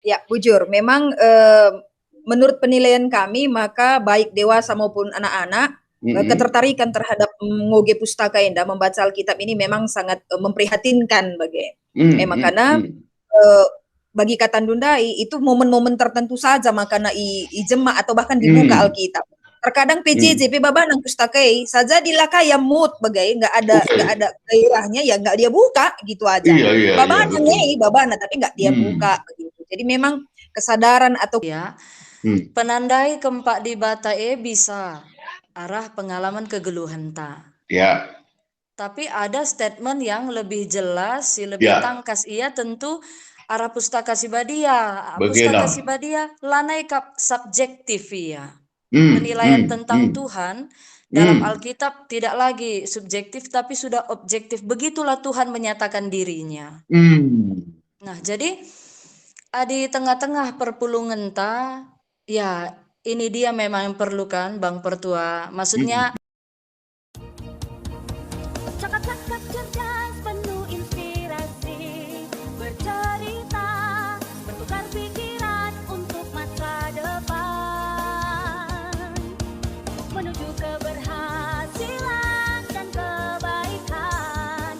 Ya, bujur. Memang menurut penilaian kami, maka baik dewasa maupun anak-anak, ketertarikan terhadap ngoge pustaka Enda, membaca Alkitab ini memang sangat memprihatinkan bagi. Makanya bagi Katandundai itu momen-momen tertentu saja makanya i jema atau bahkan dibuka Alkitab. Terkadang PJJ babanang pustakai saja dilakaya mood bagai nggak ada gairahnya ya nggak dia buka gitu aja. Babanang babana tapi nggak dia buka begitu. Jadi memang kesadaran atau ya penandai keempat di bata bisa arah pengalaman kegeluhan ta. Ya. Tapi ada statement yang lebih jelas, lebih tangkas. Ia tentu arah pustaka sibadia. Pustaka sibadia lanai kap subjektif ya. Penilaian tentang Tuhan dalam Alkitab tidak lagi subjektif tapi sudah objektif. Begitulah Tuhan menyatakan dirinya. Nah, jadi di tengah-tengah perpulungan ta, ya ini dia memang yang perlukan Bang Pertua. Maksudnya cakap-cakap cerdas penuh inspirasi, bercerita, bertukar pikiran untuk masa depan, menuju keberhasilan dan kebaikan.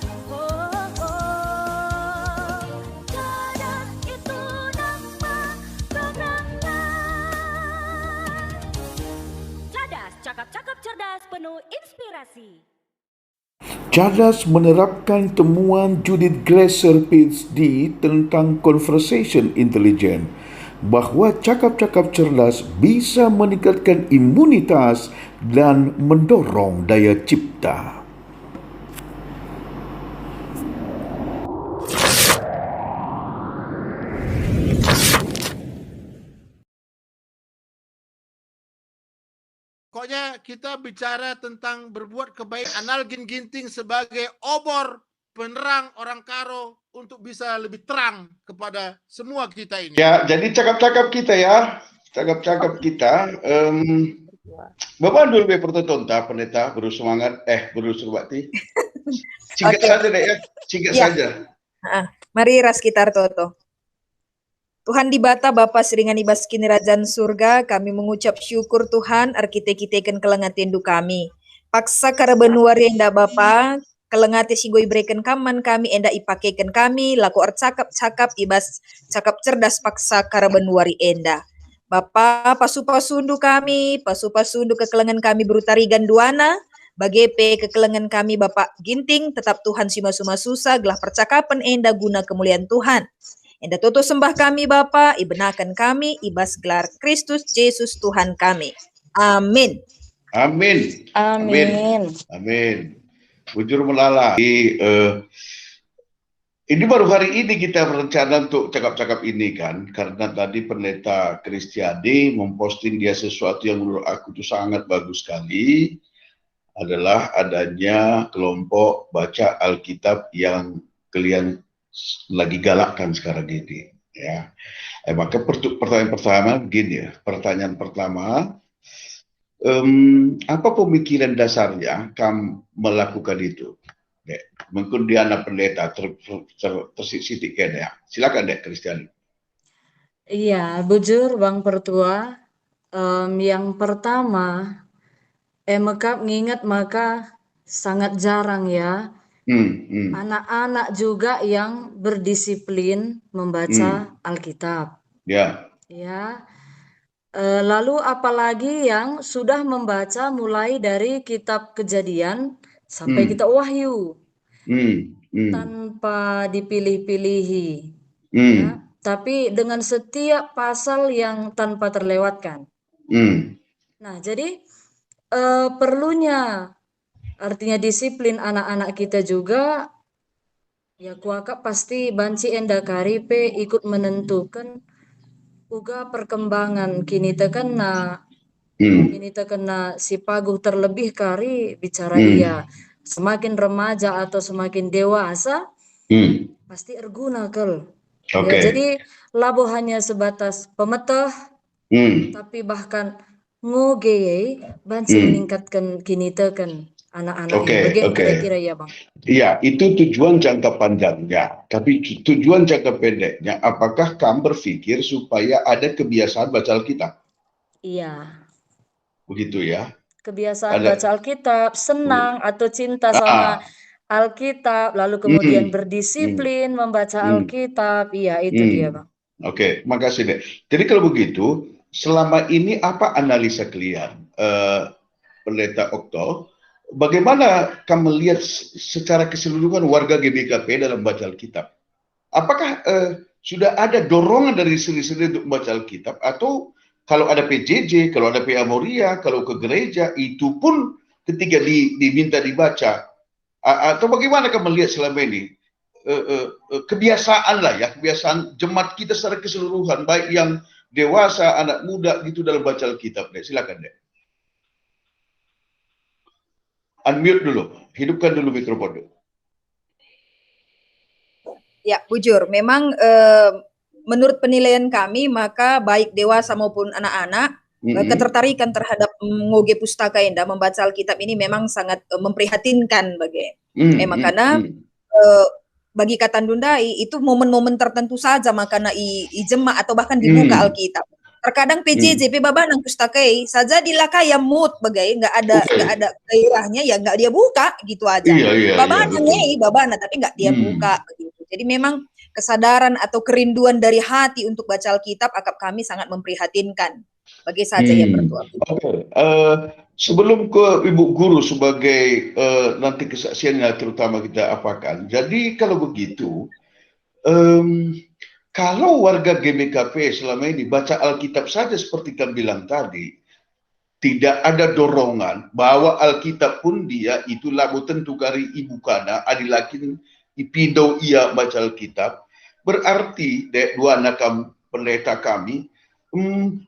Cerdas itu nama programnya. Cerdas, cakap-cakap cerdas penuh inspirasi. Cerdas menerapkan temuan Judith Glaser PhD tentang conversation intelligent bahawa cakap-cakap cerdas bisa meningkatkan imunitas dan mendorong daya cipta. Pokoknya kita bicara tentang berbuat kebaikan. Analgin Ginting sebagai obor penerang orang Karo untuk bisa lebih terang kepada semua kita ini. Ya, jadi cakap-cakap kita ya. Cakap-cakap kita. Bapak dulu pertontonta pendeta berusemangat berusurbati. Singkat saja deh ya. Singkat saja. Mari ras kita Toto. Tuhan di bata Bapa Seringani Baskini Rajan Surga, kami mengucap syukur Tuhan arkite-kiteken kelengati endu kami. Paksa karabenuari enda Bapa, kelengati sigoi berikan kaman kami enda ipakeken kami, laku cakap-cakap ibas cakap cerdas paksa karabenuari enda. Bapa pasu-pasundu kami, pasu-pasundu kekelengan kami berutarigan duana, bagepe kekelengan kami Bapak Ginting, tetap Tuhan sima-suma susah, gelah percakapan enda guna kemuliaan Tuhan. Enda toto sembah kami Bapa, ibenakan kami, ibas gelar Kristus Yesus Tuhan kami. Amin. Amin. Amin. Amin. Bujur melala. Ini baru hari ini kita berencana untuk cakap-cakap ini kan, karena tadi pendeta Kristiadi memposting dia sesuatu yang menurut aku itu sangat bagus sekali, adalah adanya kelompok baca Alkitab yang kalian lagi galakkan sekarang ini ya. Maka pertanyaan pertama begini ya. Pertanyaan pertama, apa pemikiran dasarnya kamu melakukan itu? Mungkin dia anak pendeta tersisitik ya. Silakan Dek Kristiani. Iya, bujur Bang Pertua. Yang pertama, mekap nginget maka sangat jarang ya. Anak-anak juga yang berdisiplin membaca Alkitab. Ya. Ya. Lalu apalagi yang sudah membaca mulai dari kitab Kejadian sampai kitab Wahyu. Tanpa dipilih-pilihi. Ya. Tapi dengan setiap pasal yang tanpa terlewatkan. Nah, jadi perlunya artinya disiplin anak-anak kita juga ya kuaka pasti banci enda karipe ikut menentukan uga perkembangan kini tekena si paguh terlebih kari bicara ia semakin remaja atau semakin dewasa pasti erguna kel. Ya, jadi labo hanya sebatas pemetah tapi bahkan ngoge banci meningkatkan kini teken. anak-anak Oke, ini. Bagaimana oke. kira-kira ya Bang? Iya, itu tujuan jangka panjangnya. Tapi tujuan jangka pendeknya, apakah kamu berpikir supaya ada kebiasaan baca Alkitab? Iya. Begitu ya. Kebiasaan Ada. baca Alkitab, senang atau cinta sama Ah, Alkitab, lalu kemudian hmm, hmm, berdisiplin membaca hmm, Alkitab. Iya, itu dia hmm. Bang. Oke, makasih deh. Jadi kalau begitu, selama ini apa analisa kalian, Pendeta Okto? Bagaimana kamu melihat secara keseluruhan warga GBKP dalam baca Alkitab? Apakah sudah ada dorongan dari sendiri-sendiri untuk membaca Alkitab, atau kalau ada PJJ, kalau ada PA Moria, kalau ke gereja itu pun ketika diminta dibaca, atau bagaimana kamu melihat selama ini kebiasaan lah ya, kebiasaan jemaat kita secara keseluruhan, baik yang dewasa, anak muda gitu dalam baca Alkitab deh. Silakan deh. Unmute dulu, hidupkan dulu mikrofon dulu. Ya, bujur. Memang menurut penilaian kami, maka baik dewasa maupun anak-anak, ketertarikan terhadap ngoge pustaka Indah, membaca Alkitab ini memang sangat memprihatinkan bagi. Memang karena bagi Katandundai itu momen-momen tertentu saja makanya i jema atau bahkan dibuka Alkitab. Terkadang PJJ babanang pustakai saja dilakaya mood bagai nggak ada gairahnya, ya nggak dia buka gitu aja. Babanang babana tapi nggak dia buka begitu. Jadi memang kesadaran atau kerinduan dari hati untuk baca Alkitab kami sangat memprihatinkan. Bagi saja ya mertua. Sebelum ke Ibu Guru sebagai nanti kesaksiannya terutama kita apakan. Jadi kalau begitu, kalau warga GBKP selama ini baca Alkitab saja seperti kamu bilang tadi, tidak ada dorongan bahwa Alkitab pun dia itu labu tentu kari ibu kana adilakin ipindo ia baca Alkitab, berarti dua anak pendeta kami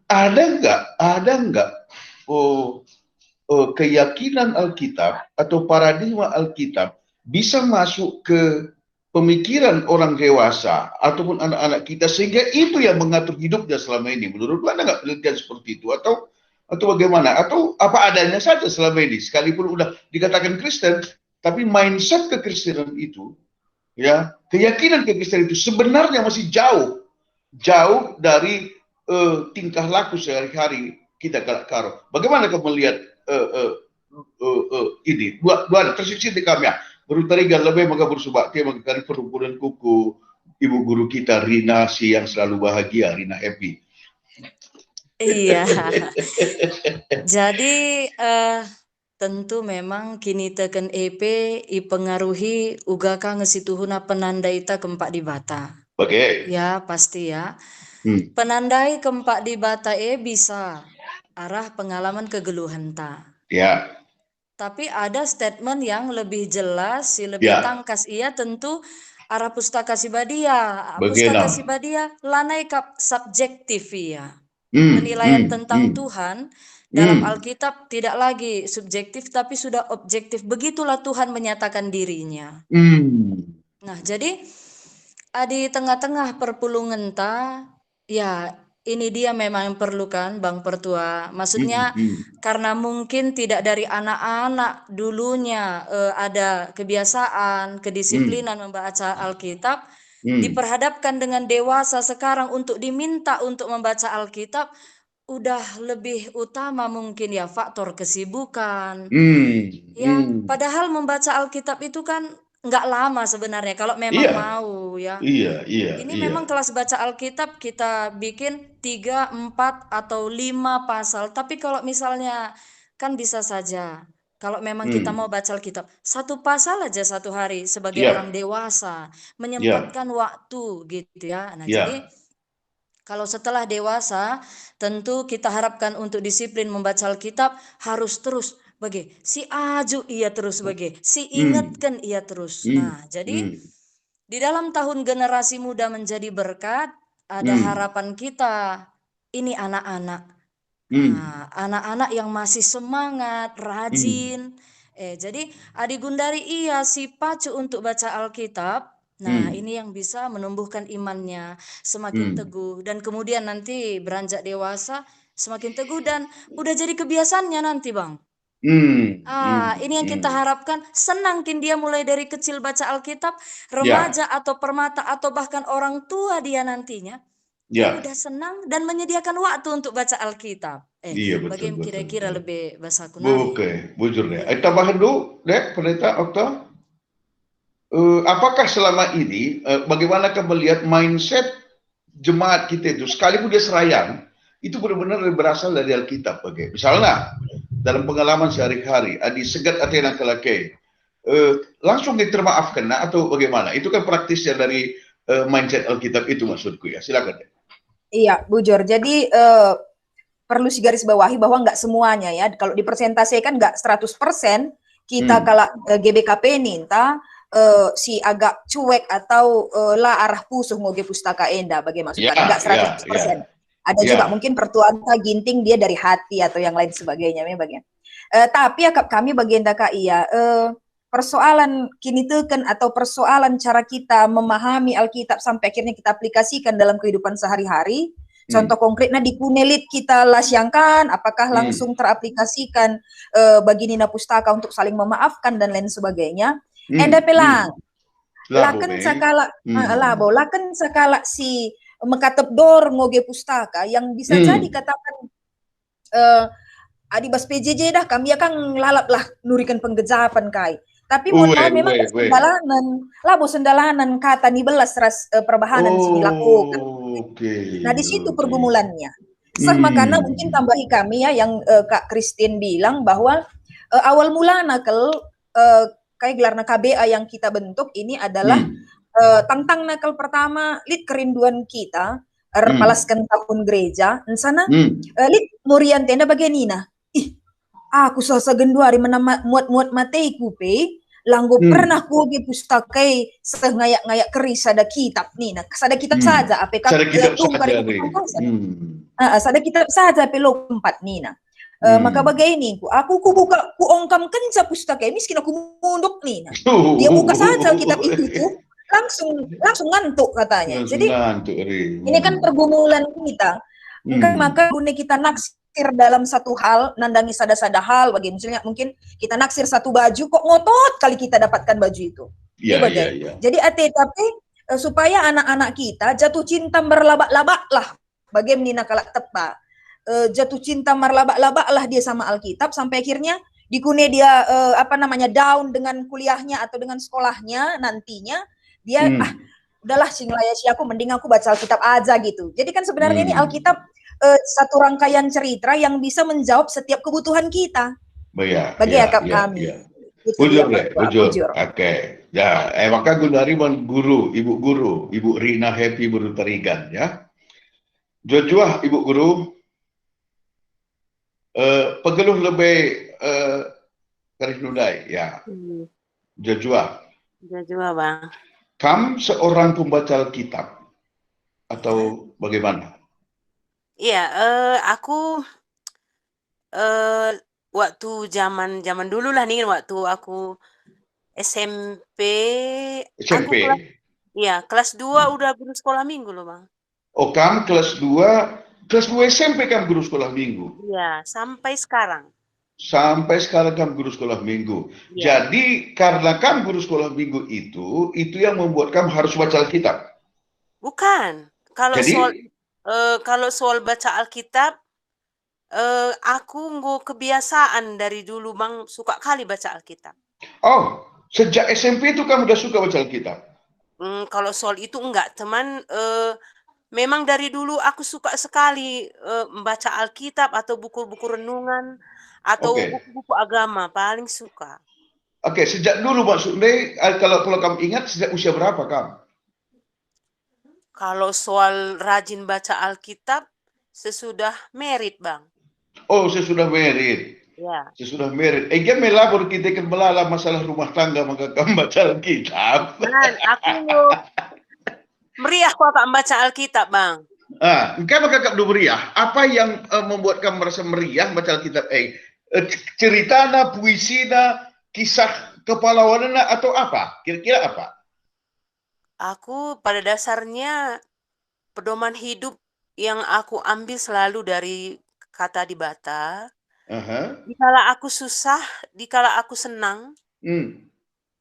ada enggak keyakinan Alkitab atau paradigma Alkitab bisa masuk ke pemikiran orang dewasa ataupun anak-anak kita, sehingga itu yang mengatur hidupnya selama ini. Menurut Anda nggak penelitian seperti itu, atau bagaimana, atau apa adanya saja selama ini, sekalipun udah dikatakan Kristen, tapi mindset kekristenan itu, ya, keyakinan kekristenan itu sebenarnya masih jauh dari tingkah laku sehari-hari kita karo. Bagaimana kamu melihat ini dua tersisi di kami ya, berutarigan lebih maka bersubakti mengkari perhimpunan kuku ibu guru kita Rina si yang selalu bahagia, Rina happy. Iya. Jadi tentu memang kini teken EP ipengaruhi ugaka ngesituhuna penandai keempat di bata. Oke. Ya pasti ya. Penandai keempat di bata bisa arah pengalaman kegeluhan ta. Ya. Tapi ada statement yang lebih jelas, lebih tangkas ia tentu arah pustaka sibadia. Pustaka sibadia lanai kap subjektif ya. Penilaian tentang Tuhan dalam Alkitab tidak lagi subjektif tapi sudah objektif. Begitulah Tuhan menyatakan dirinya. Nah, jadi di tengah-tengah perpulungan ta, ya ini dia memang perlukan Bang Pertua. Maksudnya karena mungkin tidak dari anak-anak dulunya ada kebiasaan, kedisiplinan membaca Alkitab, diperhadapkan dengan dewasa sekarang untuk diminta untuk membaca Alkitab, udah lebih utama mungkin ya faktor kesibukan. Ya, padahal membaca Alkitab itu kan nggak lama sebenarnya kalau memang mau ya. Ini memang kelas baca Alkitab kita bikin 3, 4 atau 5 pasal. Tapi kalau misalnya kan bisa saja kalau memang kita mau baca Alkitab 1 pasal aja 1 hari sebagai orang dewasa, menyempatkan waktu gitu ya. Nah, jadi kalau setelah dewasa tentu kita harapkan untuk disiplin membaca Alkitab harus terus bagi si aju ia terus bagi si ingatkan ia terus. Nah, jadi di dalam tahun generasi muda menjadi berkat, ada harapan kita ini anak-anak. Nah, anak-anak yang masih semangat, rajin. Jadi adik Gundari ia si pacu untuk baca Alkitab. Nah, ini yang bisa menumbuhkan imannya semakin teguh dan kemudian nanti beranjak dewasa semakin teguh dan udah jadi kebiasaannya nanti, Bang. Ini yang kita harapkan, senangkin dia mulai dari kecil baca Alkitab, Ya, remaja atau permata atau bahkan orang tua dia nantinya, dia ya, udah senang dan menyediakan waktu untuk baca Alkitab. iya betul Bagaimana betul kira-kira betul. lebih bahasa kunai? Oke, bujur deh. Iya. Tambahan dulu, deh, Pendeta Okta. Apakah selama ini, bagaimana kamu melihat mindset jemaat kita itu, sekalipun dia serayang, itu benar-benar berasal dari Alkitab. Misalnya, dalam pengalaman sehari-hari, adi segat atena kelake, langsung ditermaafkan, atau bagaimana? Itu kan praktisnya dari mindset Alkitab itu maksudku ya. Silakan. Iya, bujur. Jadi perlu garis bawahi bahwa nggak semuanya ya. Kalau dipersentasikan nggak 100%, kita kalau GBKP ninta si agak cuek atau lah arah pusuh ngoge pustaka enda bagaimana maksudnya nggak 100%. Ada juga mungkin pertuan ginting dia dari hati atau yang lain sebagainya bagian. Tapi ya kami bagian DKI ya persoalan kini teken atau persoalan cara kita memahami Alkitab sampai akhirnya kita aplikasikan dalam kehidupan sehari-hari. Contoh konkretnya di Kunelit kita lasyangkan, apakah langsung teraplikasikan bagi Nina Pustaka untuk saling memaafkan dan lain sebagainya. Enda pelang, laken sakala, laken sakala si mekatep dor ngoge pustaka yang bisa jadi katakan adibas PJJ dah kami akan lalap lah nurikan penggejapan kai. Tapi mohon maaf memang sendalanan kata ni belas ras perbahanan sini lakukan. Nah di situ pergumulannya. Makanya mungkin tambahi kami ya yang Kak Christine bilang bahwa awal mula nakal kayak gelarna KBA yang kita bentuk ini adalah tentang nakal pertama lid kerinduan kita repalaskan tahun gereja sana lid murian tenda bagianina aku sasa genduari muat mateiku pe langgo pernah kugi pustakai sengayak-ngayak keris ada kitab nih nah sada kitab saja apk sada kitab saja pelo 4 nih nah maka bagaini aku buka ku ongkam kenca pustaka miskin aku munduk nih nah dia buka saja kitab itu tuh langsung ngantuk katanya jadi ini kan pergumulan kita maka guna kita naksir dalam satu hal nandangi sada-sada hal bagi misalnya mungkin kita naksir satu baju kok ngotot kali kita dapatkan baju itu jadi tapi supaya anak-anak kita jatuh cinta berlabak-labak lah bagaimana kalau tepat jatuh cinta merlabak-labak lah dia sama Alkitab sampai akhirnya dikune dia down dengan kuliahnya atau dengan sekolahnya nantinya dia udahlah singlaya si aku mending aku baca Alkitab aja gitu. Jadi kan sebenarnya ini Alkitab satu rangkaian cerita yang bisa menjawab setiap kebutuhan kita. Bagi kami. Bujur. Oke. Ya, maka Gundari Ibu Guru, Ibu Rina Happy Buru Tarigan ya. Jujur Ibu Guru pegeluh lebih garis nundai ya. Jujur Bang. Kamu seorang pembaca Alkitab atau bagaimana? Iya, aku waktu zaman dulu lah nih waktu aku SMP. Aku kelas 2 udah guru sekolah minggu loh Bang. Oh kamu kelas 2 SMP kamu guru sekolah minggu? Iya, sampai sekarang. Sampai sekarang kamu guru sekolah minggu. Ya. Jadi karena kamu guru sekolah minggu itu yang membuat kamu harus baca Alkitab. Bukan. Kalau soal baca Alkitab, aku nggak kebiasaan dari dulu Bang suka kali baca Alkitab. Oh, sejak SMP itu kamu udah suka baca Alkitab? Kalau soal itu enggak, teman. Memang dari dulu aku suka sekali membaca Alkitab atau buku-buku renungan atau buku-buku agama paling suka. Oke, sejak dulu maksudnya kalau kamu ingat sejak usia berapa kamu? Kalau soal rajin baca Alkitab sesudah merit Bang. Oh, sesudah merit. Ya. Sesudah merit. Dia melabur kita kan melala masalah rumah tangga maka kamu baca Alkitab. Man, aku meriah kok Kak membaca Alkitab Bang. Kamu kakak meriah. Apa yang membuat kamu merasa meriah baca Alkitab? Ceritana, puisina, kisah kepahlawanan atau apa? Kira-kira apa? Aku pada dasarnya pedoman hidup yang aku ambil selalu dari kata di Bata. Dikala aku susah, dikala aku senang,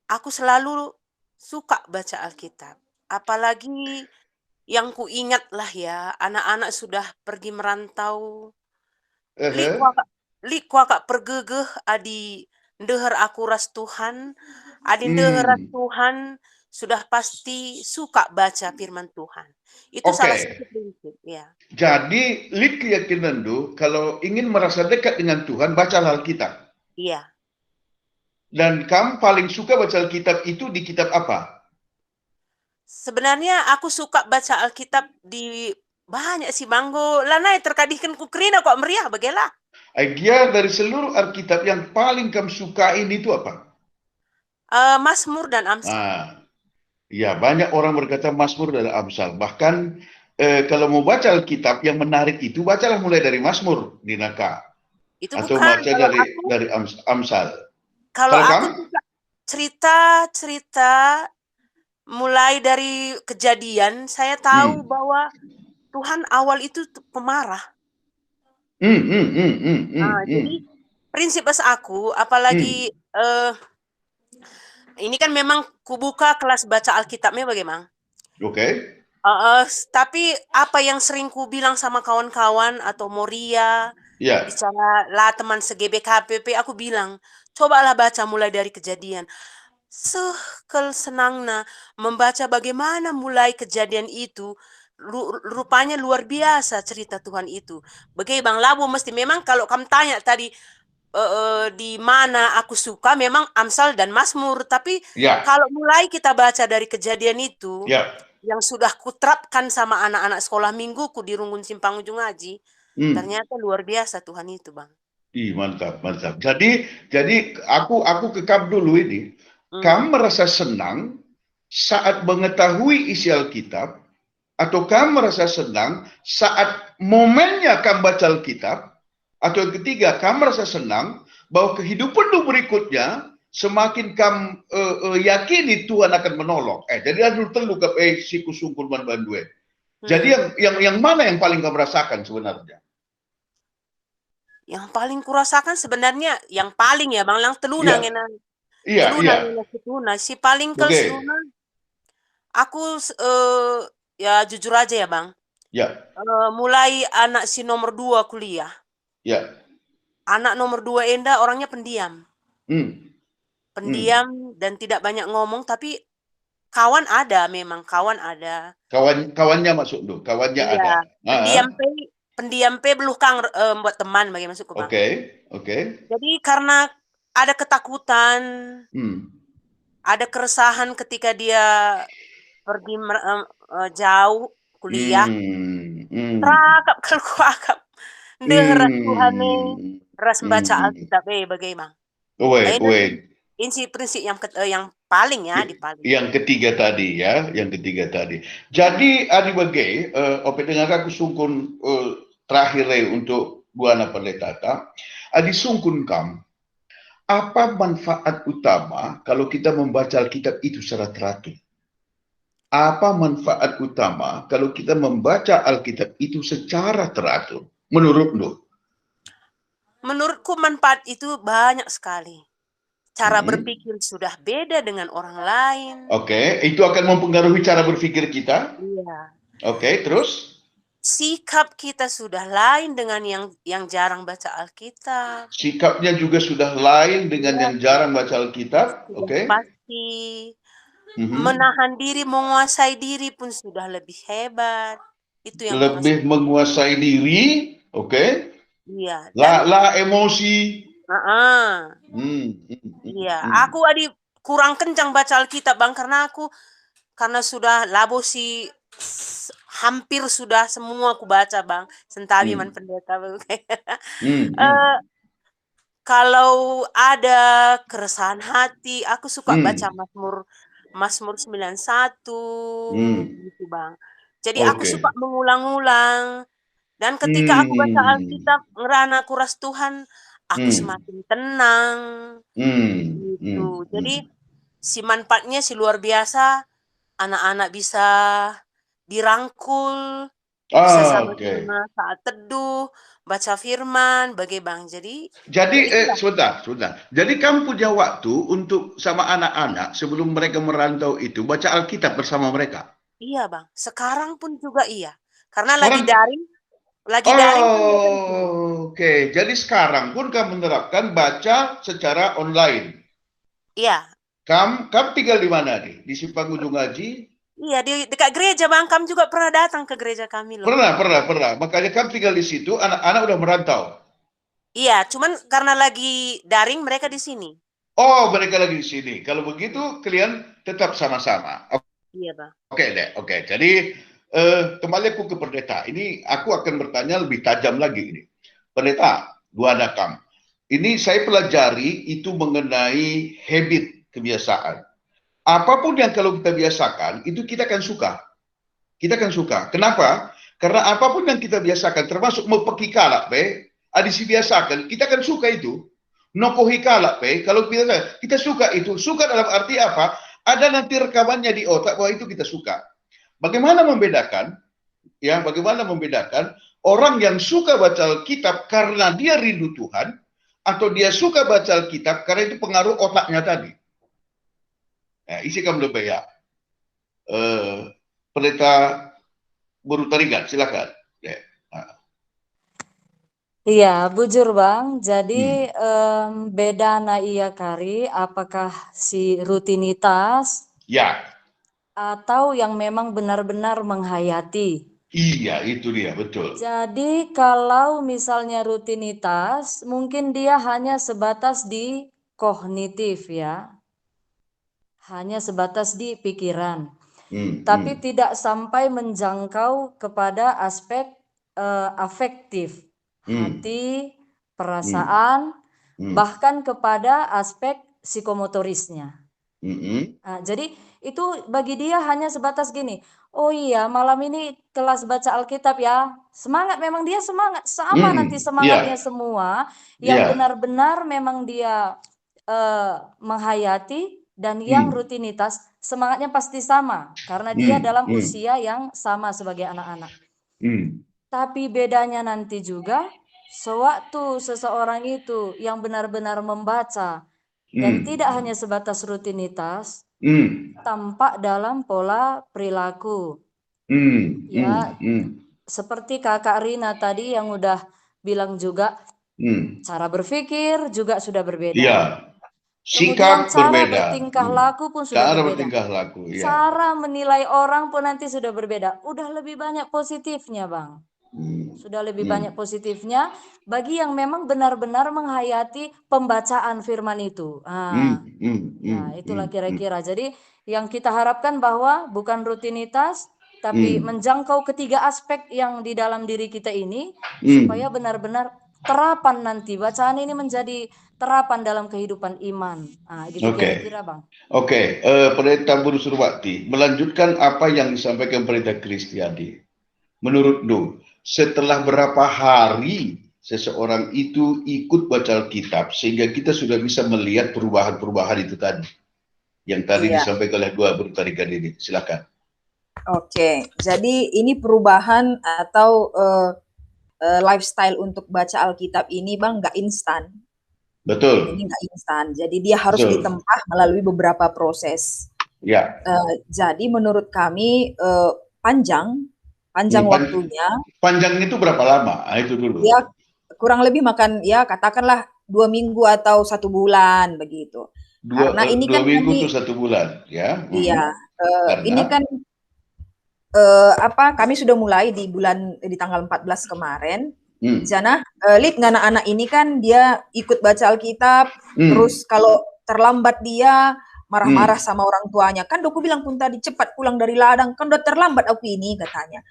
aku selalu suka baca Alkitab. Apalagi yang kuingat lah ya, anak-anak sudah pergi merantau. Li kuaka pergegeh adi ndeher aku ras Tuhan, adi ndeher ras Tuhan sudah pasti suka baca firman Tuhan. Itu salah satu prinsip, ya. Jadi, lid keyakinan du, kalau ingin merasa dekat dengan Tuhan, bacalah Alkitab. Iya. Dan kamu paling suka baca Alkitab itu di kitab apa? Sebenarnya aku suka baca Alkitab di banyak sih Banggo. Lanai terkadihkan ku kerina kok meriah bagela. Dia dari seluruh Alkitab yang paling kamu sukain itu apa? Mazmur dan Amsal. Ya, banyak orang berkata Mazmur dan Amsal. Bahkan kalau mau baca Alkitab yang menarik itu, bacalah mulai dari Mazmur, Ninaka. Itu atau bukan. baca dari Amsal. Kalau aku suka cerita mulai dari kejadian, saya tahu bahwa Tuhan awal itu pemarah. Jadi prinsip aku, apalagi ini kan memang kubuka kelas baca Alkitabnya bagaimana? Tapi apa yang sering ku bilang sama kawan-kawan atau Moria, bicara lah teman se-GBKPP, aku bilang, cobalah baca mulai dari kejadian. Senangnya membaca bagaimana mulai kejadian itu, rupanya luar biasa cerita Tuhan itu. Bagaimana Bang Labo mesti memang kalau kamu tanya tadi di mana aku suka memang Amsal dan Mazmur, tapi kalau mulai kita baca dari kejadian itu yang sudah kuterapkan sama anak-anak sekolah mingguku di Runggun Simpang Ujung Aji, ternyata luar biasa Tuhan itu, Bang. Mantap. Jadi aku kekap dulu ini. Kamu merasa senang saat mengetahui isi Alkitab, atau kamu merasa senang saat momennya kamu baca Alkitab, atau yang ketiga, kamu merasa senang bahwa kehidupan berikutnya semakin kamu yakini Tuhan akan menolong. Jadi ada terlalu ke siku sungkul bandue. Jadi yang mana yang paling kamu rasakan sebenarnya? Yang paling kurasakan sebenarnya yang paling ya Bang Lang telunang ketuna si paling keseluna. Aku ya jujur aja ya Bang. Mulai anak si nomor 2 kuliah. Anak nomor 2 Enda orangnya pendiam. Pendiam dan tidak banyak ngomong, tapi kawan ada memang, kawan ada. Kawannya masuk dulu, kawannya ada. Pendiam belum kang buat teman bagi masuk ke Bang. Oke. Jadi karena ada ketakutan, ada keresahan ketika dia pergi jauh kuliah. Terakap kalau kuakap. Deras Tuhan ras baca Alkitab bagaimana? Ini prinsip yang paling ya di paling. Yang ketiga tadi ya, Jadi adi bagai ope dengar aku sungkun terakhir untuk buana pendeta. Adi sungkun kam. Apa manfaat utama kalau kita membaca Alkitab itu secara teratur? Apa manfaat utama kalau kita membaca Alkitab itu secara teratur? Menurutmu? Menurutku manfaat itu banyak sekali. Cara berpikir sudah beda dengan orang lain. Itu akan mempengaruhi cara berpikir kita? Iya. Terus? Sikap kita sudah lain dengan yang jarang baca Alkitab. Sikapnya juga sudah lain dengan yang jarang baca Alkitab? Pasti. Menahan diri, menguasai diri pun sudah lebih hebat. Itu yang lebih menguasai diri, Iya. Lah emosi. Iya, aku kurang kencang baca Alkitab Bang karena sudah labo sih hampir sudah semua aku baca Bang. Sentawi man pendeta. Kalau ada keresahan hati, aku suka baca Mazmur 91 gitu Bang. Jadi aku suka mengulang-ulang. Dan ketika aku baca Alkitab, ngerana kuras Tuhan, aku semakin tenang. Gitu. Jadi si manfaatnya si luar biasa, anak-anak bisa dirangkul, Bisa Oke. sama-sama saat teduh, baca firman, Bang. Jadi Jadi itulah. sebentar. Jadi kamu punya waktu untuk sama anak-anak sebelum mereka merantau itu baca Alkitab bersama mereka. Iya, Bang. Sekarang pun juga iya. Karena lagi Sekarang, daring kan mereka di sini. oke. Jadi sekarang pun kamu menerapkan baca secara online. Iya. Kamu tinggal di mana nih? Di Simpang Ujung Haji? Iya, di dekat gereja, Bang. Kamu juga pernah datang ke gereja kami loh. Pernah. Makanya kamu tinggal di situ, anak-anak udah merantau. Iya, cuman karena lagi daring mereka di sini. Oh, mereka lagi di sini. Kalau begitu, kalian tetap sama-sama. Iya, Bang. Oke. Jadi, kembali aku ke pendeta. Ini aku akan bertanya lebih tajam lagi ini. Pendeta, dua nakam. Ini saya pelajari itu mengenai habit, kebiasaan. Apapun yang kalau kita biasakan, itu kita akan suka. Kita akan suka. Kenapa? Karena apapun yang kita biasakan, termasuk mau pergi kalak, adisi biasakan, kita akan suka itu. Nokohi kalak, kalau kita suka itu. Suka dalam arti apa? Ada nanti rekamannya di otak bahwa itu kita suka. Bagaimana membedakan? Ya, bagaimana membedakan orang yang suka baca Alkitab karena dia rindu Tuhan, atau dia suka baca Alkitab karena itu pengaruh otaknya tadi. Nah, isi kamu lebih ya. Pendeta Buru Tarigan, silakan. Iya, bujur Bang. Jadi beda na iya kari, apakah si rutinitas Ya. atau yang memang benar-benar menghayati. Iya, itu dia, betul. Jadi kalau misalnya rutinitas, mungkin dia hanya sebatas di kognitif ya. Hanya sebatas di pikiran. Tapi tidak sampai menjangkau kepada aspek afektif. Hati, perasaan, bahkan kepada aspek psikomotorisnya. Nah, jadi itu bagi dia hanya sebatas gini, oh iya malam ini kelas baca Alkitab ya, semangat, memang dia semangat, sama nanti semangatnya semua, yang benar-benar memang dia menghayati dan yang rutinitas semangatnya pasti sama, karena dia dalam usia yang sama sebagai anak-anak. Tapi bedanya nanti juga, sewaktu seseorang itu yang benar-benar membaca dan tidak hanya sebatas rutinitas, tampak dalam pola perilaku. Ya, seperti Kakak Rina tadi yang udah bilang juga, cara berpikir juga sudah berbeda. Iya. Kemudian Sikap cara berbeda. bertingkah laku pun sudah Cara berbeda. bertingkah laku, ya. Cara menilai orang pun nanti sudah berbeda. Udah lebih banyak positifnya, Bang. Sudah lebih banyak positifnya bagi yang memang benar-benar menghayati pembacaan firman itu. Nah, itulah kira-kira. Jadi yang kita harapkan bahwa bukan rutinitas, tapi menjangkau ketiga aspek yang di dalam diri kita ini, supaya benar-benar terapan nanti. Bacaan ini menjadi terapan dalam kehidupan iman. Nah, gitu kira-kira, Bang. Oke, Pendeta Buru Surwati, melanjutkan apa yang disampaikan Pendeta Kristiadi. Menurutmu, setelah berapa hari seseorang itu ikut baca Alkitab sehingga kita sudah bisa melihat perubahan-perubahan itu tadi yang tadi disampaikan oleh dua Buru Tarigan ini? Silakan. Oke, jadi ini perubahan atau lifestyle untuk baca Alkitab ini, Bang, nggak instan. Betul. Ini nggak instan, jadi dia harus ditempa melalui beberapa proses. Ya. Jadi menurut kami panjang waktunya. Panjang itu berapa lama? Itu dulu. Ya, kurang lebih makan ya katakanlah 2 minggu atau 1 bulan begitu. Karena ini 2 kan minggu kami, itu 1 bulan, ya. Iya, ini kan kami sudah mulai di tanggal 14 kemarin. Jana, anak-anak ini kan dia ikut baca Alkitab, terus kalau terlambat dia marah-marah sama orang tuanya. Kan aku bilang pun tadi cepat pulang dari ladang, kan udah terlambat aku ini katanya.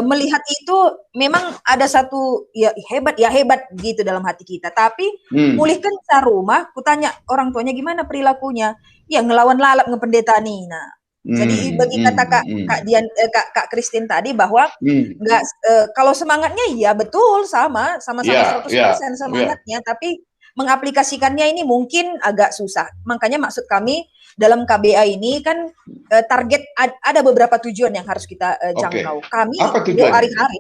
Melihat itu memang ada satu ya hebat gitu dalam hati kita. Tapi pulihkan ke rumah, kutanya orang tuanya gimana perilakunya? Ya ngelawan lalap ngependeta nih. Nah, jadi bagi kata Kak Christine tadi bahwa kalau semangatnya ya betul sama 100% semangatnya, tapi mengaplikasikannya ini mungkin agak susah. Makanya maksud kami dalam KBA ini kan target ada beberapa tujuan yang harus kita jangkau. Kami apa tujuannya? hari-hari.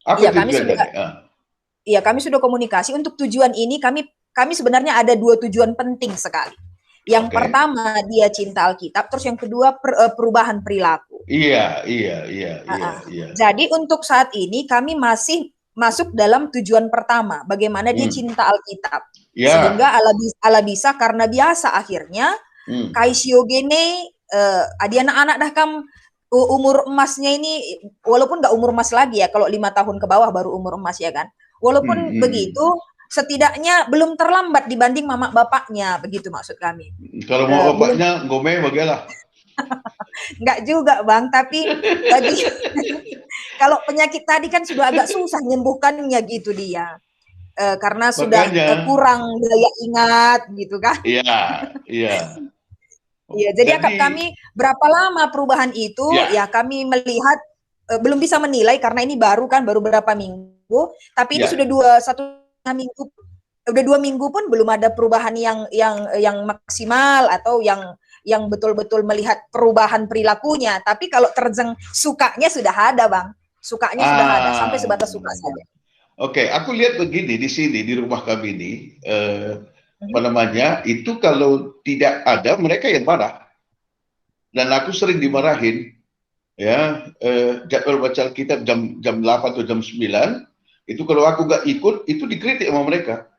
Apa Iya, kami sudah komunikasi untuk tujuan ini. Kami sebenarnya ada 2 tujuan penting sekali. Yang pertama dia cinta Alkitab, terus yang kedua perubahan perilaku. Iya. Jadi untuk saat ini kami masih masuk dalam tujuan pertama, bagaimana dia cinta Alkitab. Sehingga ala bisa karena biasa akhirnya kaisio gene adi anak-anak dah kam umur emasnya ini, walaupun nggak umur emas lagi ya, kalau 5 tahun ke bawah baru umur emas ya kan. Walaupun begitu, setidaknya belum terlambat dibanding mama bapaknya, begitu maksud kami. Kalau mau bapaknya ngome bagaimana? Enggak juga Bang, tapi bagi kalau penyakit tadi kan sudah agak susah menyembuhkannya gitu dia. Karena sudah kurang daya ingat gitu kan. Iya. Iya, jadi kami berapa lama perubahan itu ya kami melihat belum bisa menilai karena ini baru berapa minggu, tapi ini sudah 1,5 minggu, udah 2 minggu pun belum ada perubahan yang maksimal atau yang betul-betul melihat perubahan perilakunya. Tapi kalau terjeng sukanya sudah ada Bang, sukanya sudah ada sampai sebatas suka saja. Oke, aku lihat begini di sini di rumah kami ini. Itu kalau tidak ada mereka yang marah, dan aku sering dimarahin ya. Jadwal baca Alkitab jam 8 atau jam 9 itu kalau aku nggak ikut itu dikritik sama mereka.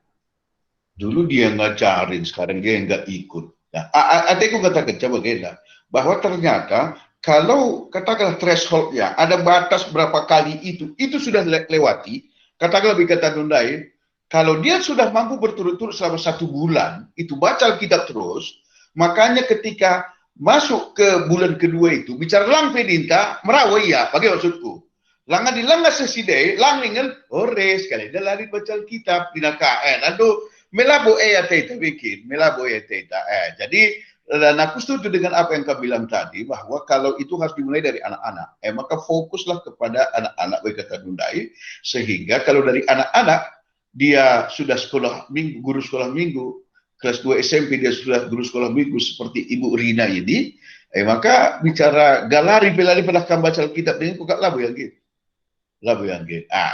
Dulu dia ngajarin, sekarang dia nggak ikut. Nah, adekku katakan coba gila bahwa ternyata kalau katakanlah thresholdnya ada batas berapa kali itu sudah lewati, katakanlah lebih kata lain. Kalau dia sudah mampu berturut-turut selama 1 bulan, itu baca Alkitab terus, makanya ketika masuk ke bulan kedua itu, bicara lang pedinta, merawa iya, bagi maksudku. Langa dilanga sesidai, lang ningen, ores, sekali dia lari baca Alkitab, dinakaen, aduh, melabo teta bikin, melabo teta. Jadi, dan aku setuju dengan apa yang kau bilang tadi, bahwa kalau itu harus dimulai dari anak-anak, maka fokuslah kepada anak-anak, bagi kata Dundai, sehingga kalau dari anak-anak, dia sudah sekolah minggu, guru sekolah minggu, kelas 2 SMP dia sudah guru sekolah minggu seperti Ibu Rina ini, maka bicara galari pelari pada baca Alkitab ini kok labu yang gitu.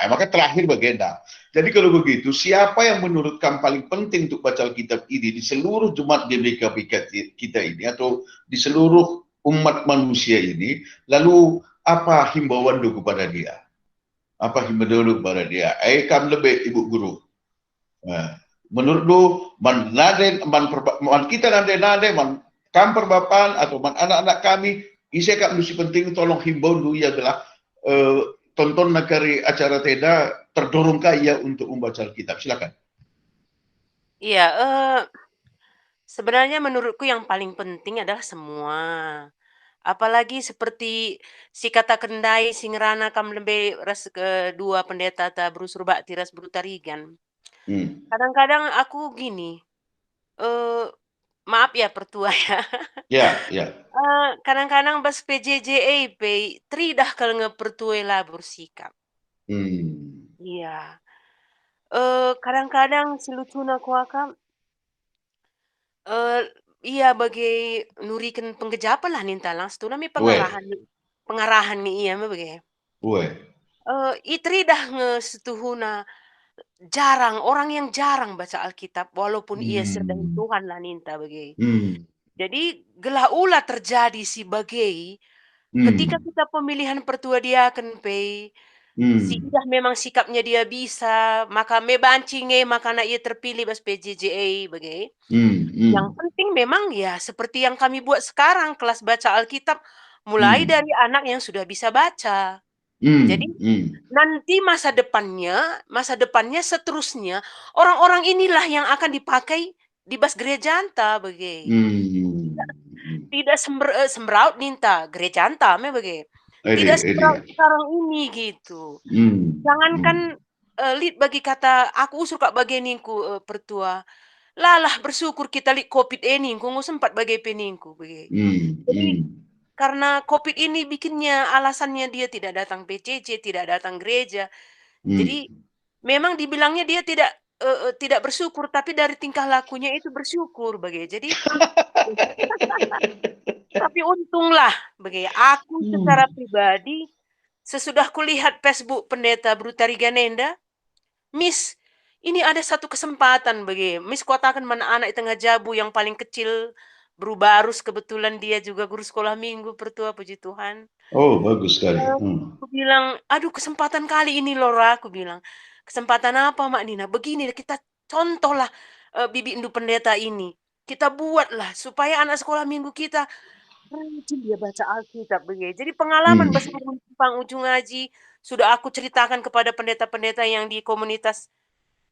Maka terakhir bagenda. Jadi kalau begitu, siapa yang menurut kamu paling penting untuk baca Alkitab ini di seluruh jemaat GBK kita ini atau di seluruh umat manusia ini, lalu apa himbauan kepada dia? Apa himbauan kepada dia? Kam lebih ibu guru. Menurut lu, man kita nade man kam perbapan atau man anak-anak kami, isi kak mesti penting tolong himbau lu ya adalah tonton nakari acara teda terdorongkah ia untuk membaca Alkitab. Silakan. Iya, sebenarnya menurutku yang paling penting adalah semua. Apalagi seperti si kata kendai singrana kam lebih ras kedua pendeta ta berusur bakti ras berutarigan. Kadang-kadang aku gini, maaf ya pertua ya. Ya. Kadang-kadang bas PJJ pe tridah kalau ngepertua lah bersikap. Iya. Kadang-kadang si lucuna kuaka iya bagi nurikan penggejapan lah ninta langsung nami pengarahan nih iya bagi. Itri dah ngesetuhuna jarang orang yang jarang baca Alkitab walaupun ia sedang Tuhan lah ninta bagi. Jadi gelah ulah terjadi si bagai ketika kita pemilihan pertua dia akan pay si idah memang sikapnya dia bisa maka mebancinge maka ia terpilih bas PJJA bagai. Yang penting memang ya seperti yang kami buat sekarang kelas baca Alkitab mulai dari anak yang sudah bisa baca. Jadi nanti masa depannya seterusnya orang-orang inilah yang akan dipakai di bas gereja anta bagai. Tidak sembraut ninta gereja anta bagai. Tidak sembraut sekarang ini gitu. Jangankan lid bagi kata aku suka bagianinku pertua. Lalah bersyukur kita lihat COVID ini, nggak sempat bagi peningku bagi. Jadi karena COVID ini bikinnya alasannya dia tidak datang PCC, tidak datang gereja. Jadi memang dibilangnya dia tidak tidak bersyukur, tapi dari tingkah lakunya itu bersyukur begitu. Jadi tapi untunglah begitu. Aku secara pribadi sesudah kulihat Facebook Pendeta Brutari Ganenda, Miss, ini ada satu kesempatan begitu. Miss katakan mana anak tengah jabu yang paling kecil berubah arus, kebetulan dia juga guru sekolah minggu, pertua puji Tuhan. Oh, bagus sekali. Aku bilang, aduh kesempatan kali ini Lora, aku bilang. Kesempatan apa Mak Nina? Begini kita contohlah Bibi Indu Pendeta ini. Kita buatlah supaya anak sekolah minggu kita rajin dia baca Alkitab begitu. Jadi pengalaman bersama Pang Ujung Ngaji sudah aku ceritakan kepada pendeta-pendeta yang di komunitas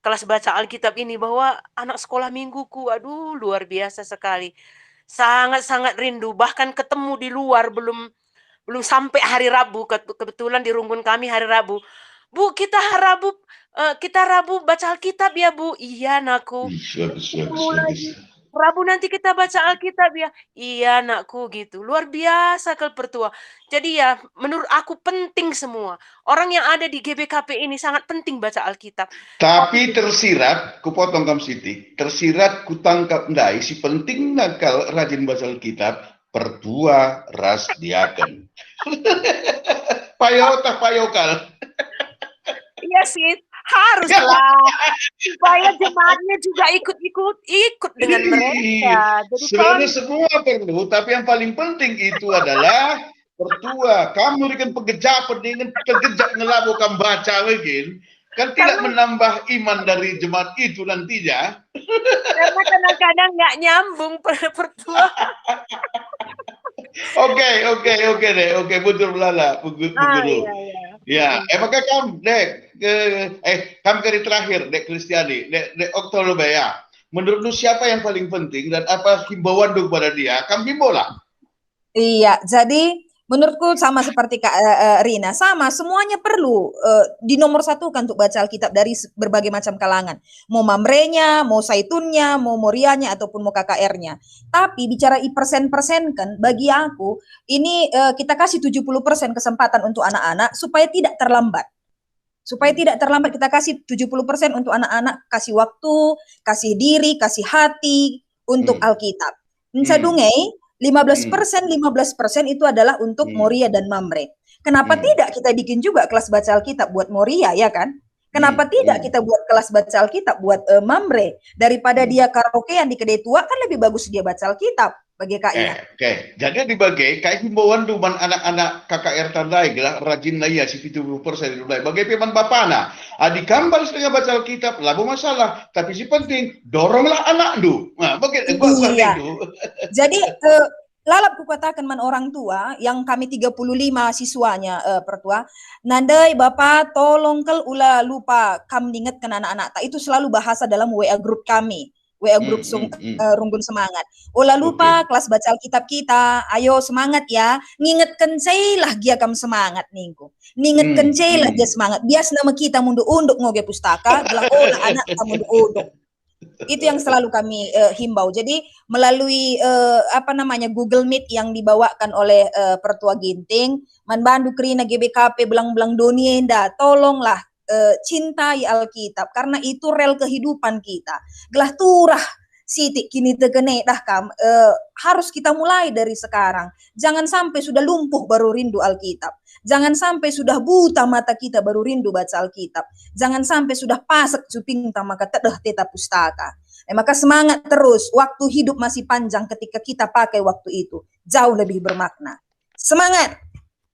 kelas baca Alkitab ini bahwa anak sekolah mingguku, aduh luar biasa sekali. Sangat-sangat rindu, bahkan ketemu di luar belum sampai hari Rabu, kebetulan di Runggun kami hari Rabu. Bu, kita Rabu baca Alkitab ya, Bu. Iya, anakku. Rabu nanti kita baca Alkitab ya. Iya, anakku gitu. Luar biasa kalau pertua. Jadi ya, menurut aku penting semua. Orang yang ada di GBKP ini sangat penting baca Alkitab. Tapi tersirat, kupotong Kam Siti, tersirat kutangkap ndai si penting nakal rajin baca Alkitab pertua ras diaken. Payo tak payokal. Iya sih, haruslah supaya jemaatnya juga ikut dengan mereka. Jadi sebenarnya semua perlu, tapi yang paling penting itu adalah pertua. Kamu dengan pegejapan dengan tergejap ngelabukan baca begin, kan tidak menambah iman dari jemaat itu nantinya. Karena kadang-kadang nggak nyambung pertua. Oke deh, betul Lala, Bu Guru. Ya, maka kamu kamu kali terakhir, Dek Kristiani, Dek Oktober ya. Menurut lu siapa yang paling penting dan apa himbauan lu kepada dia? Kamu himbau lah. Iya, jadi menurutku sama seperti Kak Rina, sama semuanya perlu di nomor satu kan untuk baca Alkitab dari berbagai macam kalangan. Mau mamrenya, mau saitunnya, mau morianya, ataupun mau KKR-nya. Tapi bicara persen-persen kan, bagi aku ini kita kasih 70% kesempatan untuk anak-anak supaya tidak terlambat. Supaya tidak terlambat kita kasih 70% untuk anak-anak, kasih waktu, kasih diri, kasih hati untuk Alkitab. Sadungai 15% itu adalah untuk Moria dan Mamre. Kenapa tidak kita bikin juga kelas baca Alkitab buat Moria, ya kan? Kenapa tidak kita buat kelas baca Alkitab buat Mamre? Daripada dia karaokean di kedai tua, kan lebih bagus dia baca Alkitab bagi Kak Ia. Oke. Jadi dibagi kayak himbauan duman anak-anak KKR tandai gelah rajin naya si 70% dulai. Bagi peman bapana, adik kambal setengah baca Alkitab, labu masalah. Tapi si penting doronglah anak du. Nah, iya. Jadi lalap kukatakan man orang tua yang kami 35 siswanya pertua, nandai Bapak tolong kel ulah lupa kam diingatkan anak-anak. Itu selalu bahasa dalam WA group kami. WA grup Runggun Semangat. Ulah lupa kelas baca Alkitab kita. Ayo semangat ya. Ngingetkan lah dia kam semangat ningku. Ngingetkan lah dia semangat. Bias nama kita mundur unduk ngoge pustaka. Gelah anak kita mundur unduk. Itu yang selalu kami himbau. Jadi melalui Google Meet yang dibawakan oleh Pertua Ginting, Manbandu Krina GBKP belang-belang Donienda, tolonglah cintai Alkitab karena itu rel kehidupan kita. Gelah turah sitik kini tegene dah kam harus kita mulai dari sekarang. Jangan sampai sudah lumpuh baru rindu Alkitab. Jangan sampai sudah buta mata kita baru rindu baca Alkitab. Jangan sampai sudah pasak cuping maka tedah teta pustaka. Maka semangat terus. Waktu hidup masih panjang ketika kita pakai waktu itu. Jauh lebih bermakna. Semangat!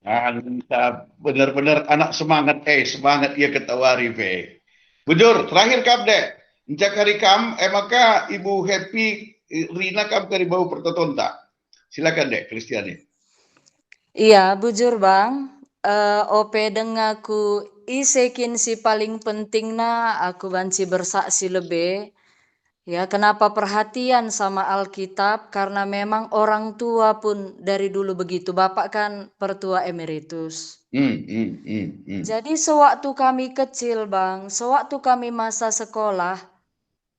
Mantap, benar-benar anak semangat, semangat ia ketawari be. Bujur, terakhir kam dek, encak hari kam, maka Ibu Happy Rina kam kari bau pertotonta. Silakan dek, Kristiani. Iya, bujur bang. Ope dengaku isekin si paling penting na aku banci bersaksi lebih. Ya, kenapa perhatian sama Alkitab? Karena memang orang tua pun dari dulu begitu. Bapak kan pertua emeritus. Jadi sewaktu kami kecil, Bang, sewaktu kami masa sekolah,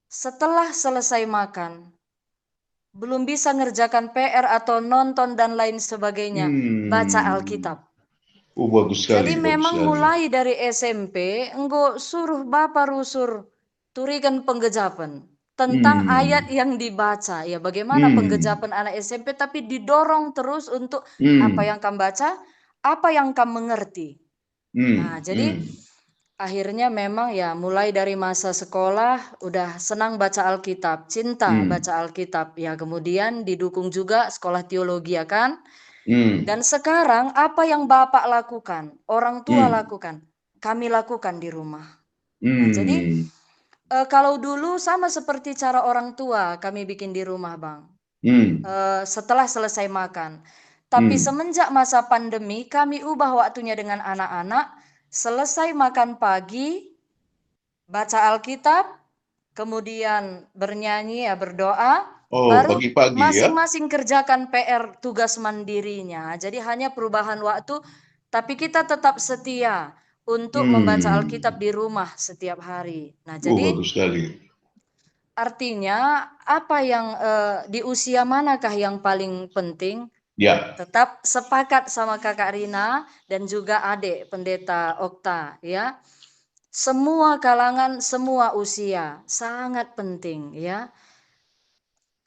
setelah selesai makan, belum bisa ngerjakan PR atau nonton dan lain sebagainya, baca Alkitab. Bagus sekali. Jadi memang mulai dari SMP, enggo suruh Bapak rusur turikan penggejapan tentang ayat yang dibaca. Ya, bagaimana penggejapan anak SMP, tapi didorong terus untuk apa yang kamu baca, apa yang kamu mengerti. Nah, jadi akhirnya memang ya mulai dari masa sekolah udah senang baca Alkitab, cinta baca Alkitab. Ya, kemudian didukung juga sekolah teologi ya kan. Dan sekarang apa yang Bapak lakukan, orang tua lakukan, kami lakukan di rumah. Nah, jadi kalau dulu sama seperti cara orang tua kami bikin di rumah, Bang. Setelah selesai makan. Tapi semenjak masa pandemi kami ubah waktunya dengan anak-anak. Selesai makan pagi, baca Alkitab, kemudian bernyanyi ya berdoa, baru pagi-pagi masing-masing kerjakan PR tugas mandirinya. Jadi hanya perubahan waktu, tapi kita tetap setia untuk membaca Alkitab di rumah setiap hari. Nah, jadi bagus sekali. Artinya apa yang di usia manakah yang paling penting? Ya. Tetap sepakat sama Kakak Rina dan juga adik pendeta Okta ya. Semua kalangan, semua usia sangat penting ya.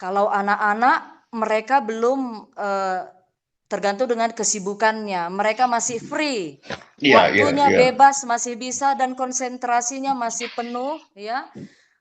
Kalau anak-anak mereka belum tergantung dengan kesibukannya, mereka masih free, waktunya bebas masih bisa dan konsentrasinya masih penuh ya.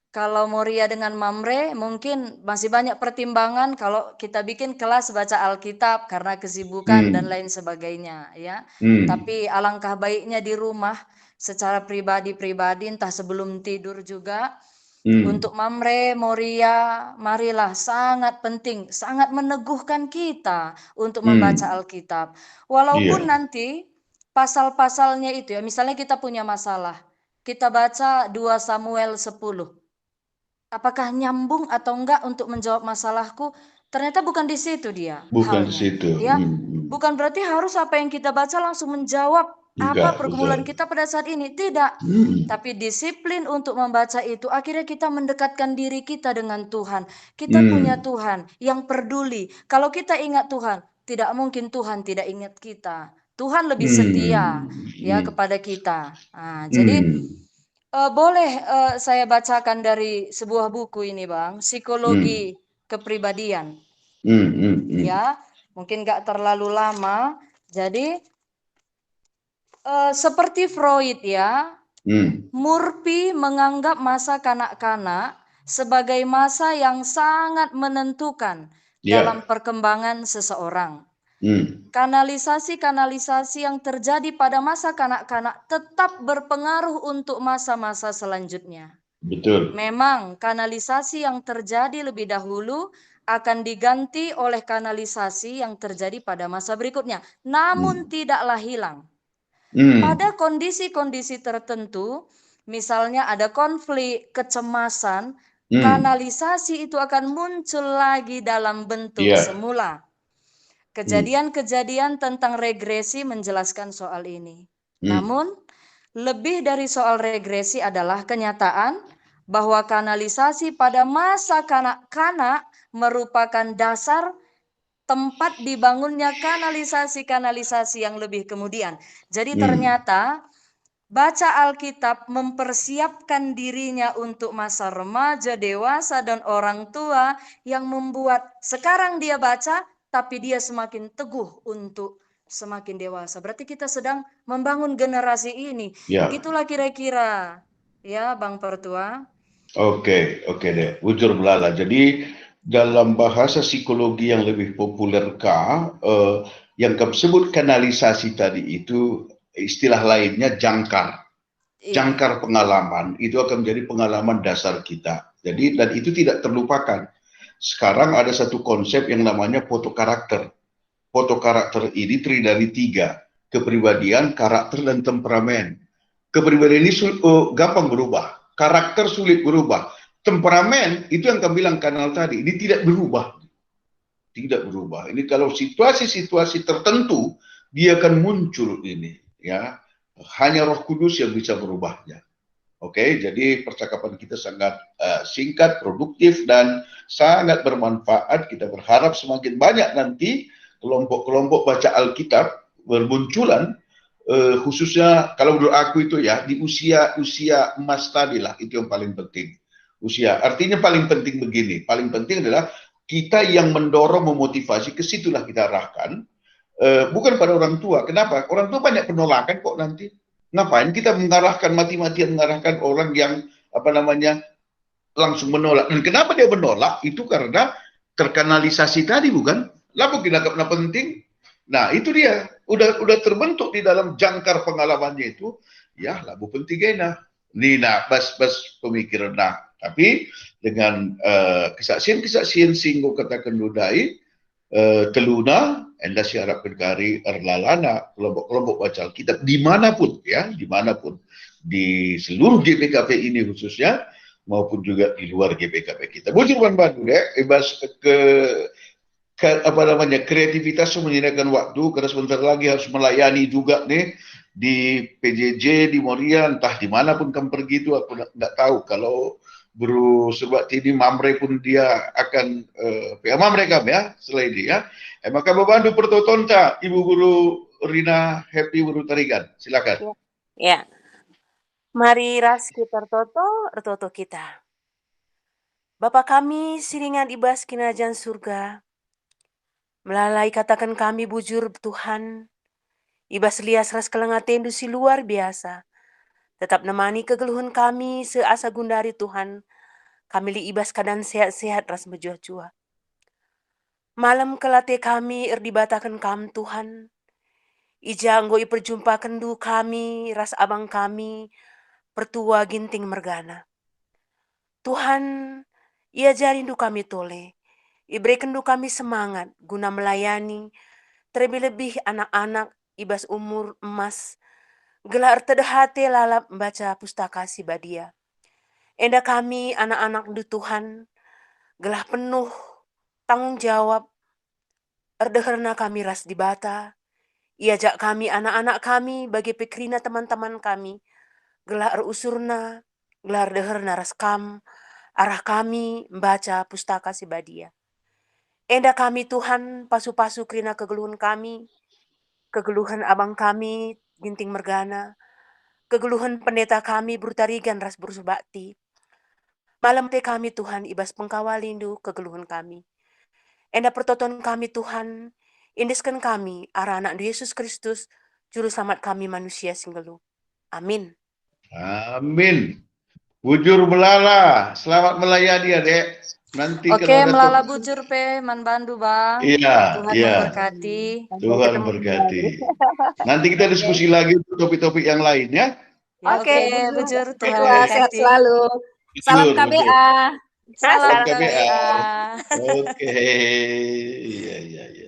Kalau Moria dengan Mamre mungkin masih banyak pertimbangan kalau kita bikin kelas baca Alkitab karena kesibukan dan lain sebagainya ya. Tapi alangkah baiknya di rumah secara pribadi-pribadi entah sebelum tidur juga. Untuk Mamre, Moria, marilah sangat penting, sangat meneguhkan kita untuk membaca Alkitab. Walaupun nanti pasal-pasalnya itu ya, misalnya kita punya masalah, kita baca 2 Samuel 10. Apakah nyambung atau enggak untuk menjawab masalahku? Ternyata bukan di situ dia. Bukan di situ. Ya, bukan berarti harus apa yang kita baca langsung menjawab apa pergumulan kita pada saat ini. Tidak. Tapi disiplin untuk membaca itu akhirnya kita mendekatkan diri kita dengan Tuhan. Kita punya Tuhan yang peduli. Kalau kita ingat Tuhan, tidak mungkin Tuhan tidak ingat kita. Tuhan lebih setia ya kepada kita. Nah, jadi boleh saya bacakan dari sebuah buku ini, Bang, Psikologi Kepribadian. Ya, mungkin nggak terlalu lama. Jadi seperti Freud ya, Murphy menganggap masa kanak-kanak sebagai masa yang sangat menentukan dalam perkembangan seseorang. Kanalisasi-kanalisasi yang terjadi pada masa kanak-kanak tetap berpengaruh untuk masa-masa selanjutnya. Betul. Memang kanalisasi yang terjadi lebih dahulu akan diganti oleh kanalisasi yang terjadi pada masa berikutnya. Namun tidaklah hilang. Pada kondisi-kondisi tertentu, misalnya ada konflik, kecemasan, kanalisasi itu akan muncul lagi dalam bentuk semula. Kejadian-kejadian tentang regresi menjelaskan soal ini. Namun, lebih dari soal regresi adalah kenyataan bahwa kanalisasi pada masa kanak-kanak merupakan dasar tempat dibangunnya kanalisasi-kanalisasi yang lebih kemudian. Jadi ternyata baca Alkitab mempersiapkan dirinya untuk masa remaja, dewasa, dan orang tua yang membuat sekarang dia baca, tapi dia semakin teguh untuk semakin dewasa. Berarti kita sedang membangun generasi ini. Begitulah kira-kira ya, Bang Pertua. Oke deh, bujur belala. Jadi dalam bahasa psikologi yang lebih populerkah, yang kamu sebut kanalisasi tadi itu istilah lainnya jangkar. Jangkar pengalaman itu akan menjadi pengalaman dasar kita. Jadi dan itu tidak terlupakan. Sekarang ada satu konsep yang namanya foto karakter. Foto karakter ini terdiri dari 3. Kepribadian, karakter, dan temperamen. Kepribadian ini gampang berubah. Karakter sulit berubah. Temperamen, itu yang kami bilang kanal tadi, ini tidak berubah. Tidak berubah. Ini kalau situasi-situasi tertentu, dia akan muncul ini. Ya, hanya Roh Kudus yang bisa berubahnya. Oke, jadi percakapan kita sangat singkat, produktif, dan sangat bermanfaat. Kita berharap semakin banyak nanti kelompok-kelompok baca Alkitab bermunculan khususnya kalau menurut aku itu ya di usia emas tadi lah, itu yang paling penting. Usia artinya paling penting begini, paling penting adalah kita yang mendorong, memotivasi, ke situlah kita arahkan, bukan pada orang tua. Kenapa? Orang tua banyak penolakan kok nanti. Ngapain kita mengarahkan mati-matian, mengarahkan orang yang langsung menolak. Dan kenapa dia menolak? Itu karena terkanalisasi tadi, bukan? Lalu kita kena penting. Nah, itu dia. Udah terbentuk di dalam jangkar pengalamannya itu. Ya, labu penting enak. Nah, bas pemikiran. Nah, tapi dengan kesaksian-kesaksian singgo katakan ludai, teluna, anda siharapkan kari erlalana, kelompok-kelompok baca Alkitab, dimanapun, ya, dimanapun. Di seluruh GPKP ini khususnya, maupun juga di luar GPKP kita. Bujur bantu ya, ibas kreativitas menyediakan waktu, karena sebentar lagi harus melayani juga nih di PJJ di Moria, entah dimanapun kamu pergi itu aku nggak tahu. Kalau Guru Surbakti ini Mamre pun dia akan Mamre kami ya selain dia. Maka membantu pertontonca Ibu Guru Rina Happy Guru Tarigan, silakan. Ya. Mari ras kita toto kita. Bapa kami siringan ibas kinajaan surga. Melalai katakan kami bujur Tuhan. Ibas lias ras kelengatendu si luar biasa. Tetap nemani kegeluhan kami seasa gundari Tuhan. Kami li ibas keadaan sehat-sehat ras menjua-jua. Malam kelate kami erdibatakan kam Tuhan. Ijanggo iperjumpa kendu kami, ras abang kami, pertua ginting mergana. Tuhan, ia jarindu kami tole. Iberikan du kami semangat guna melayani, terlebih-lebih anak-anak ibas umur emas, gelar tedahate lalap membaca pustaka si badia. Enda kami anak-anak du Tuhan, gelah penuh tanggung jawab, erdeherna kami ras dibata, iajak kami anak-anak kami bagi pekrina teman-teman kami, gelah usurna, gelar deherna ras kam, arah kami membaca pustaka si badia. Enda kami Tuhan, pasu-pasu krina kegeluhan kami, kegeluhan abang kami, ginting mergana, kegeluhan pendeta kami, Brutarigan ras Surbakti. Malam te kami Tuhan, ibas pengkawalindu kegeluhan kami. Enda pertoton kami Tuhan, indeskan kami, arah anak Yesus Kristus, juru selamat kami manusia singgelu. Amin. Amin. Bujur Melala, selamat melayani adek. Nanti Oke, Melala bujur pe, manbandu bang. Iya, Tuhan iya. memberkati. Tuhan berkati. Nanti kita diskusi lagi topik-topik yang lain ya. Oke, bujur, Tuhan Sehat memberkati. selalu. Salam Bujur, KBA. Salam KBA. KBA. Oke. Iya, iya, iya.